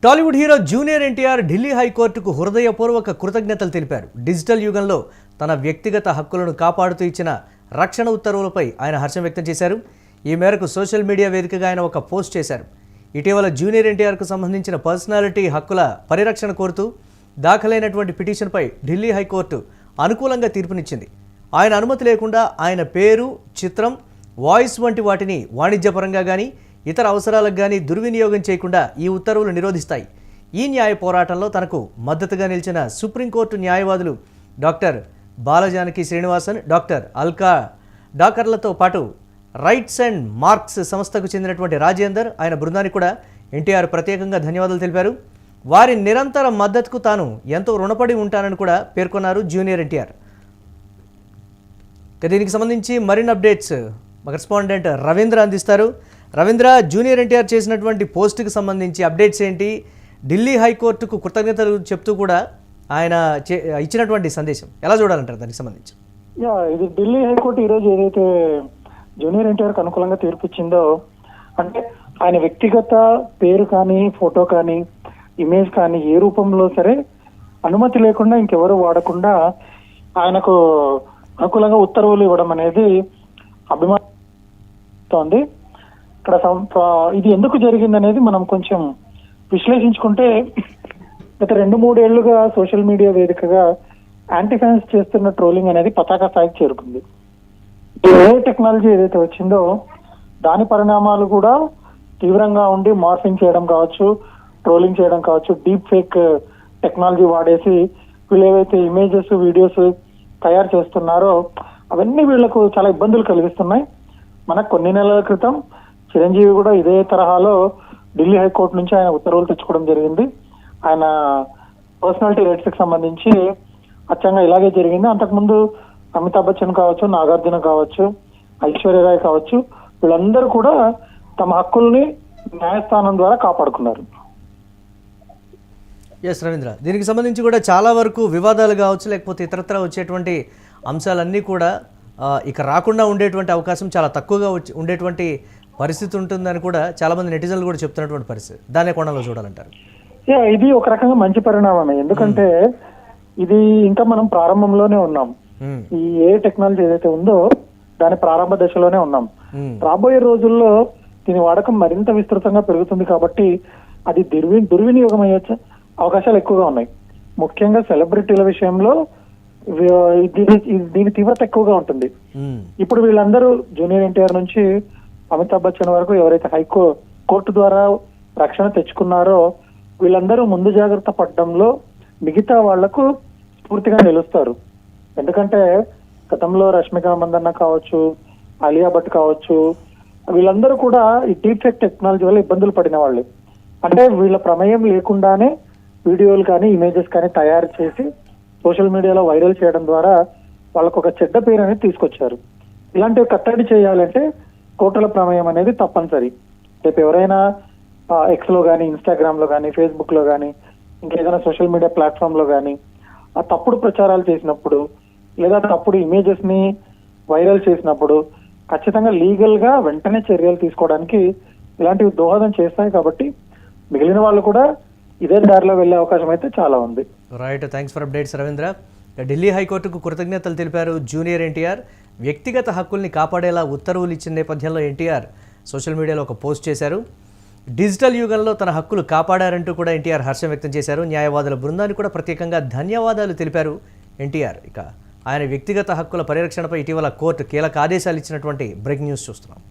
Tollywood hero junior NTR Delhi హైకోర్టుకు హృదయపూర్వక కృతజ్ఞతలు తెలిపారు. డిజిటల్ యుగంలో తన వ్యక్తిగత హక్కులను కాపాడుతూ ఇచ్చిన రక్షణ ఉత్తర్వులపై ఆయన హర్షం వ్యక్తం చేశారు. ఈ మేరకు సోషల్ మీడియా వేదికగా ఆయన ఒక పోస్ట్ చేశారు. ఇటీవల జూనియర్ ఎన్టీఆర్కు సంబంధించిన పర్సనాలిటీ హక్కుల పరిరక్షణ కోరుతూ దాఖలైనటువంటి పిటిషన్పై ఢిల్లీ హైకోర్టు అనుకూలంగా తీర్పునిచ్చింది. ఆయన అనుమతి లేకుండా ఆయన పేరు, చిత్రం, వాయిస్ వంటి వాటిని వాణిజ్యపరంగా కానీ ఇతర అవసరాలకు కానీ దుర్వినియోగం చేయకుండా ఈ ఉత్తర్వులు నిరోధిస్తాయి. ఈ న్యాయ పోరాటంలో తనకు మద్దతుగా నిలిచిన సుప్రీంకోర్టు న్యాయవాదులు డాక్టర్ బాలజానకి శ్రీనివాసన్, డాక్టర్ అల్కా డాకర్లతో పాటు రైట్స్ అండ్ మార్క్స్ సంస్థకు చెందినటువంటి రాజేందర్, ఆయన బృందానికి కూడా ఎన్టీఆర్ ప్రత్యేకంగా ధన్యవాదాలు తెలిపారు. వారి నిరంతర మద్దతుకు తాను ఎంతో రుణపడి ఉంటానని కూడా పేర్కొన్నారు జూనియర్ ఎన్టీఆర్. దీనికి సంబంధించి మరిన్ని అప్డేట్స్ మా కరెస్పాండెంట్ రవీంద్ర అందిస్తారు. రవీంద్ర, జూనియర్ ఎన్టీఆర్ చేసినటువంటి పోస్టుకి సంబంధించి అప్డేట్స్ ఏంటి? ఢిల్లీ హైకోర్టుకు కృతజ్ఞతలు చెప్తూ కూడా ఆయన ఇచ్చినటువంటి సందేశం ఎలా చూడాలంటారు దానికి సంబంధించి? ఇది ఢిల్లీ హైకోర్టు ఈరోజు ఏదైతే జూనియర్ ఎన్టీఆర్కి అనుకూలంగా తీర్పు ఇచ్చిందో, అంటే ఆయన వ్యక్తిగత పేరు కానీ, ఫోటో కానీ, ఇమేజ్ కానీ ఏ రూపంలో సరే అనుమతి లేకుండా ఇంకెవరు వాడకుండా ఆయనకు అనుకూలంగా ఉత్తర్వులు ఇవ్వడం అనేది అభిమానిస్తోంది. ఇక్కడ ఇది ఎందుకు జరిగింది అనేది మనం కొంచెం విశ్లేషించుకుంటే, గత 2-3 ఏళ్లుగా సోషల్ మీడియా వేదికగా యాంటీ ఫ్యాన్స్ చేస్తున్న ట్రోలింగ్ అనేది పతాక స్థాయికి చేరుకుంది. ఏ టెక్నాలజీ ఏదైతే వచ్చిందో దాని పరిణామాలు కూడా తీవ్రంగా ఉండి మార్ఫింగ్ చేయడం కావచ్చు, ట్రోలింగ్ చేయడం కావచ్చు, డీప్ ఫేక్ టెక్నాలజీ వాడేసి వీళ్ళు ఏవైతే ఇమేజెస్, వీడియోస్ తయారు చేస్తున్నారో అవన్నీ వీళ్లకు చాలా ఇబ్బందులు కలిగిస్తున్నాయి. మనకు కొన్ని నెలల క్రితం చిరంజీవి కూడా ఇదే తరహాలో ఢిల్లీ హైకోర్టు నుంచి ఆయన ఉత్తర్వులు తెచ్చుకోవడం జరిగింది. ఆయన పర్సనాలిటీ రైట్స్ కి సంబంధించి అచ్చంగా ఇలాగే జరిగింది. అంతకుముందు అమితాబ్ బచ్చన్ కావచ్చు, నాగార్జున కావచ్చు, ఐశ్వర్యరాయ్ కావచ్చు, వీళ్ళందరూ కూడా తమ హక్కుల్ని న్యాయస్థానం ద్వారా కాపాడుకున్నారు. ఎస్ రవీంద్ర, దీనికి సంబంధించి కూడా చాలా వరకు వివాదాలు కావచ్చు, లేకపోతే ఇతరత్ర వచ్చేటువంటి అంశాలన్నీ కూడా ఇక రాకుండా ఉండేటువంటి అవకాశం చాలా తక్కువగా ఉండేటువంటి పరిస్థితి ఉంటుందని కూడా చాలా మంది నెటిజన్లు కూడా చెప్తున్నటువంటి పరిస్థితి. దాన్ని కోణంలో చూడాలంటారు. ఇది ఒక రకంగా మంచి పరిణామమే. ఎందుకంటే ఇది ఇంకా మనం ప్రారంభంలోనే ఉన్నాం. ఈ ఏ టెక్నాలజీ ఏదైతే ఉందో దాని ప్రారంభ దశలోనే ఉన్నాం. రాబోయే రోజుల్లో దీని వాడకం మరింత విస్తృతంగా పెరుగుతుంది కాబట్టి అది దుర్వినియోగం అయ్యే అవకాశాలు ఎక్కువగా ఉన్నాయి. ముఖ్యంగా సెలబ్రిటీల విషయంలో దీని తీవ్రత ఎక్కువగా ఉంటుంది. ఇప్పుడు వీళ్ళందరూ జూనియర్ ఎన్టీఆర్ నుంచి అమితాబ్ బచ్చన్ వరకు ఎవరైతే కోర్టు ద్వారా రక్షణ తెచ్చుకున్నారో వీళ్ళందరూ ముందు జాగ్రత్త పడడంలో మిగతా వాళ్లకు స్ఫూర్తిగా నిలుస్తారు. ఎందుకంటే గతంలో రష్మిక మందన్న కావచ్చు, ఆలియా భట్ కావచ్చు, వీళ్ళందరూ కూడా ఈ డీప్ ఫేక్ టెక్నాలజీ వల్ల ఇబ్బందులు పడిన వాళ్ళు. అంటే వీళ్ళ ప్రమేయం లేకుండానే వీడియోలు కానీ, ఇమేజెస్ కానీ తయారు చేసి సోషల్ మీడియాలో వైరల్ చేయడం ద్వారా వాళ్ళకు ఒక చెడ్డ పేరు అనేది తీసుకొచ్చారు. ఇలాంటివి కట్టడి చేయాలంటే కోర్టుల ప్రమేయం అనేది తప్పనిసరి. రేపు ఎవరైనా ఎక్స్ లో కానీ, ఇన్స్టాగ్రామ్ లో కానీ, ఫేస్బుక్ లో కానీ, ఇంకేదైనా సోషల్ మీడియా ప్లాట్ఫామ్ లో కానీ ఆ తప్పుడు ప్రచారాలు చేసినప్పుడు లేదా తప్పుడు ఇమేజెస్ ని వైరల్ చేసినప్పుడు ఖచ్చితంగా లీగల్ గా వెంటనే చర్యలు తీసుకోవడానికి ఇలాంటివి దోహదం చేస్తాయి. కాబట్టి మిగిలిన వాళ్ళు కూడా ఇదే దారిలో వెళ్లే అవకాశం అయితే చాలా ఉంది. Right, thanks for updates Ravindra. Delhi హైకోర్టుకు కృతజ్ఞతలు తెలిపారు జూనియర్ ఎన్టీఆర్. వ్యక్తిగత హక్కుల్ని కాపాడేలా ఉత్తర్వులు ఇచ్చిన నేపథ్యంలో ఎన్టీఆర్ సోషల్ మీడియాలో ఒక పోస్ట్ చేశారు. డిజిటల్ యుగంలో తన హక్కులు కాపాడారంటూ కూడా ఎన్టీఆర్ హర్షం వ్యక్తం చేశారు. న్యాయవాదుల బృందానికి కూడా ప్రత్యేకంగా ధన్యవాదాలు తెలిపారు ఎన్టీఆర్. ఇక ఆయన వ్యక్తిగత హక్కుల పరిరక్షణపై ఇటీవల కోర్టు కీలక ఆదేశాలు ఇచ్చినటువంటి బ్రేకింగ్ న్యూస్ చూస్తున్నాం.